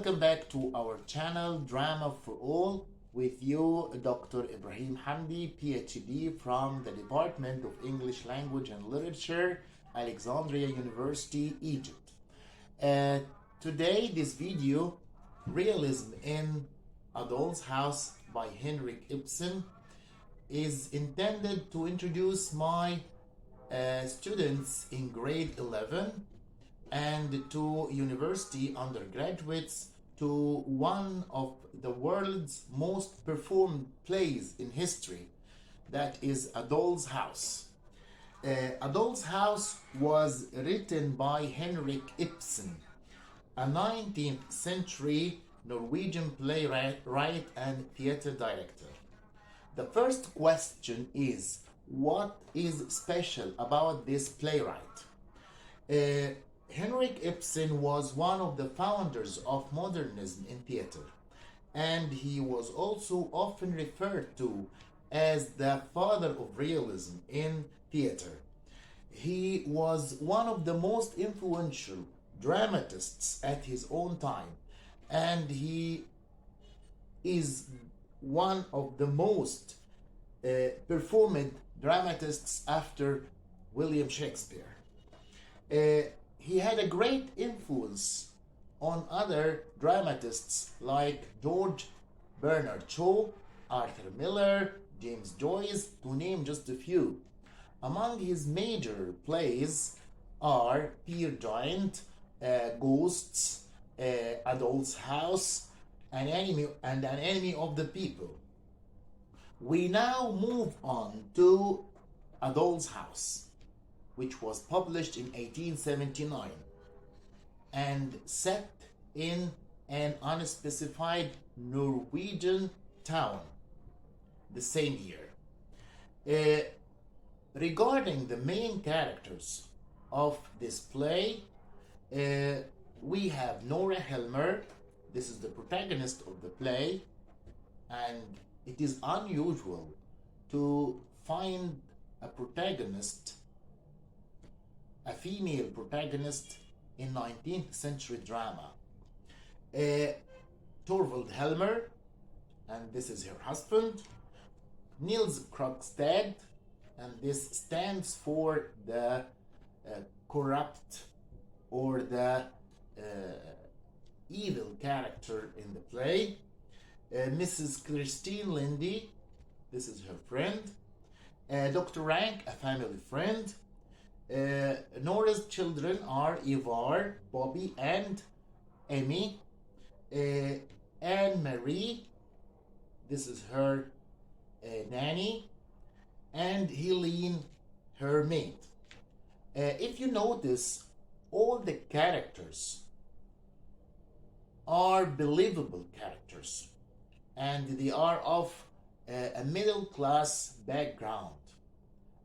Welcome back to our channel Drama for All with you, Dr. Ibrahim Hamdi, PhD from the Department of English Language and Literature, Alexandria University, Egypt. Today, this video, Realism in A Doll's House by Henrik Ibsen, is intended to introduce my students in grade 11 and to university undergraduates to one of the world's most performed plays in history, that is A Doll's House. A Doll's House was written by Henrik Ibsen, a 19th century Norwegian playwright and theater director. The first question is, what is special about this playwright? Henrik Ibsen was one of the founders of modernism in theater, and he was also often referred to as the father of realism in theater. He was one of the most influential dramatists at his own time, and he is one of the most performed dramatists after William Shakespeare. He had a great influence on other dramatists like George Bernard Shaw, Arthur Miller, James Joyce, to name just a few. Among his major plays are Peer Gynt, Ghosts, A Doll's House, An Enemy of the People. We now move on to A Doll's House, which was published in 1879 and set in an unspecified Norwegian town the same year. Regarding the main characters of this play, we have Nora Helmer. This is the protagonist of the play, and it is unusual to find a female protagonist in 19th century drama. Torvald Helmer, and this is her husband. Niels Krogstad, and this stands for the corrupt or the evil character in the play. Mrs. Christine Lindy, this is her friend. Dr. Rank, a family friend. Nora's children are Ivar, Bobby, and Emmy. Anne Marie, this is her nanny, and Helene, her maid. If you notice, all the characters are believable characters, and they are of a middle class background,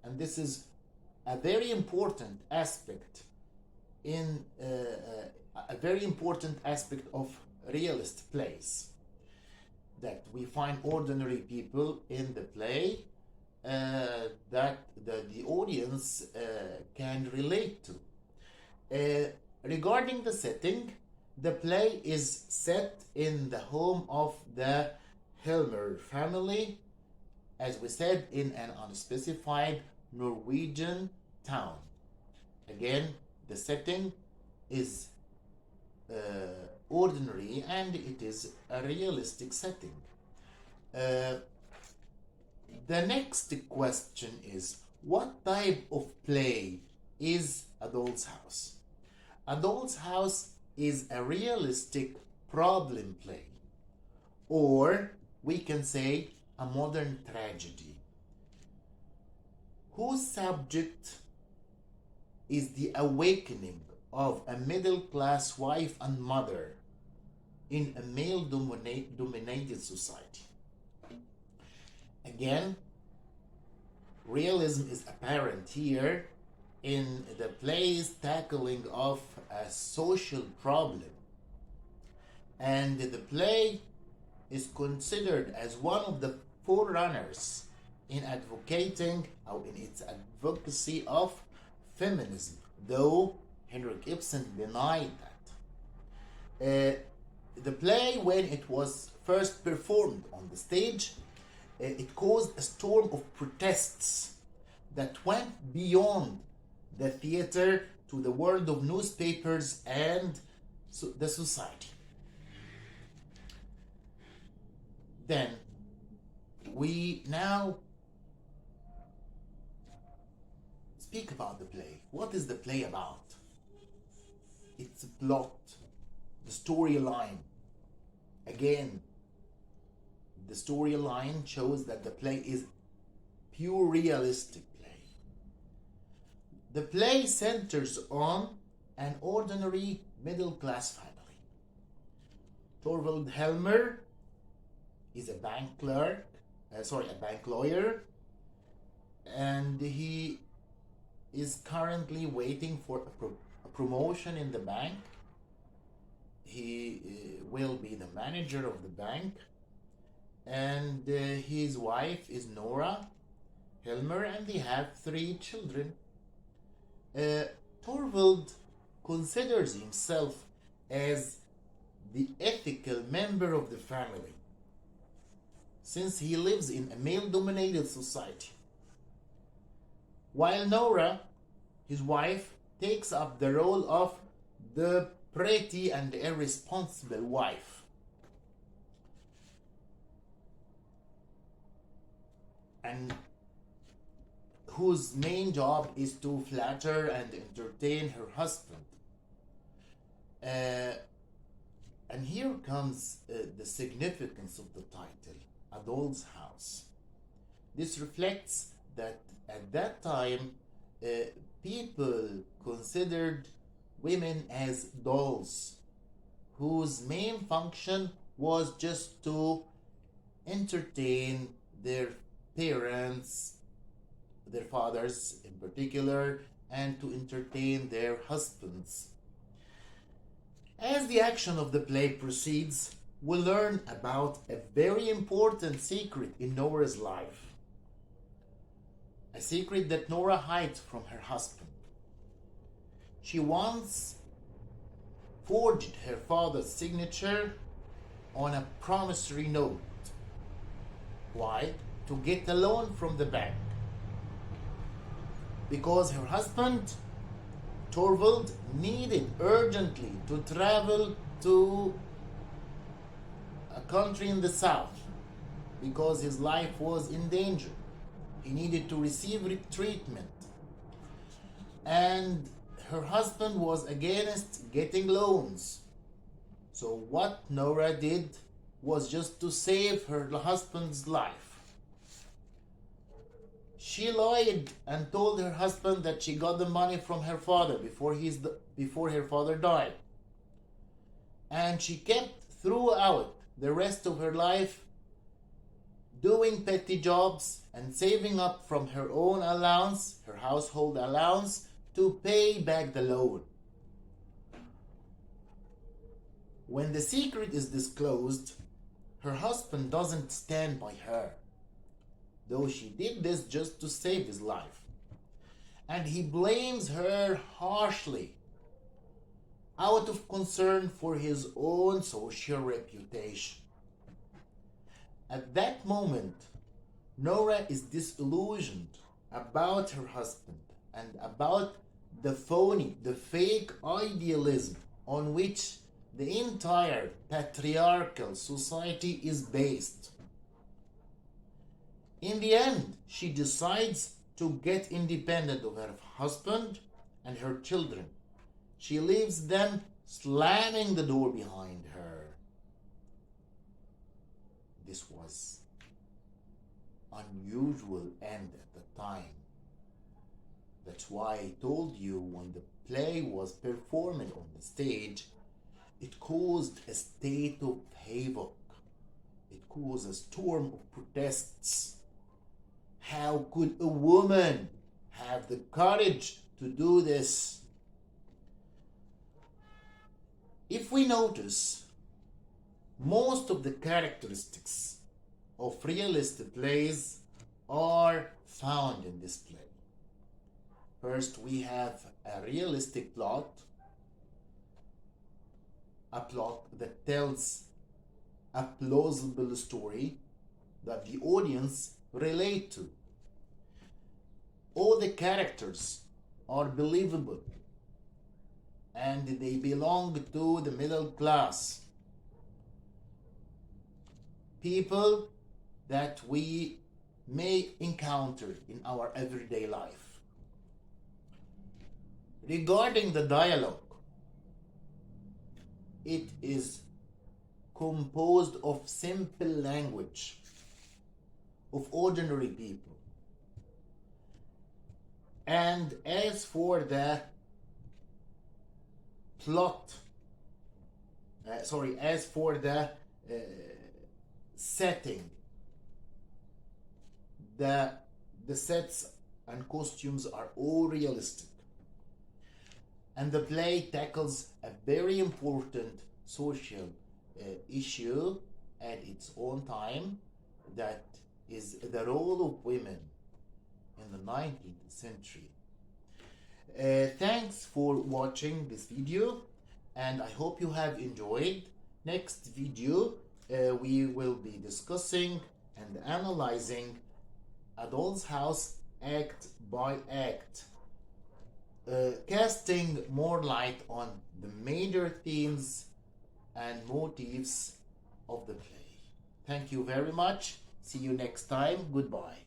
and this is a very important aspect of realist plays, that we find ordinary people in the play that the audience can relate to. Regarding the setting, the play is set in the home of the Helmer family, as we said, in an unspecified Norwegian town. Again, the setting is ordinary and it is a realistic setting. The next question is, what type of play is A Doll's House? A Doll's House is a realistic problem play, or we can say a modern tragedy, whose subject is the awakening of a middle-class wife and mother in a male-dominated society. Again, realism is apparent here in the play's tackling of a social problem, and the play is considered as one of the forerunners in advocating or in its advocacy of feminism, though Henrik Ibsen denied that. The play, when it was first performed on the stage, it caused a storm of protests that went beyond the theater to the world of newspapers and the society. Then we now speak about the play. What is the play about? It's a plot, the storyline. Again, the storyline shows that the play is pure realistic play. The play centers on an ordinary middle-class family. Torvald Helmer is a bank lawyer, and he is currently waiting for a promotion in the bank. He will be the manager of the bank, and his wife is Nora Helmer, and they have 3 children. Torvald considers himself as the ethical member of the family, since he lives in a male-dominated society. While Nora, his wife, takes up the role of the pretty and irresponsible wife. And whose main job is to flatter and entertain her husband. And here comes the significance of the title, A Doll's House. This reflects that at that time, people considered women as dolls, whose main function was just to entertain their parents, their fathers in particular, and to entertain their husbands. As the action of the play proceeds, we learn about a very important secret in Nora's life. A secret that Nora hides from her husband. She once forged her father's signature on a promissory note. Why? To get a loan from the bank. Because her husband, Torvald, needed urgently to travel to a country in the south because his life was in danger. He needed to receive treatment. And her husband was against getting loans. So what Nora did was just to save her husband's life. She lied and told her husband that she got the money from her father before her father died. And she kept throughout the rest of her life doing petty jobs and saving up from her own allowance, her household allowance, to pay back the loan. When the secret is disclosed, her husband doesn't stand by her, though she did this just to save his life. And he blames her harshly, out of concern for his own social reputation. At that moment, Nora is disillusioned about her husband and about the phony, the fake idealism on which the entire patriarchal society is based. In the end, she decides to get independent of her husband and her children. She leaves them, slamming the door behind her. This was unusual end at the time. That's why I told you when the play was performed on the stage, it caused a state of havoc. It caused a storm of protests. How could a woman have the courage to do this? If we notice, most of the characteristics of realist plays are found in this play. First, we have a realistic plot. a plot that tells a plausible story that the audience relate to. All the characters are believable and they belong to the middle class. People that we may encounter in our everyday life. Regarding the dialogue, it is composed of simple language of ordinary people. And as for the plot, as for the setting, the sets and costumes are all realistic. And the play tackles a very important social issue at its own time, that is the role of women in the 19th century. Thanks for watching this video, and I hope you have enjoyed. Next video we will be discussing and analyzing A Doll's House act by act, casting more light on the major themes and motifs of the play. Thank you very much. See you next time. Goodbye.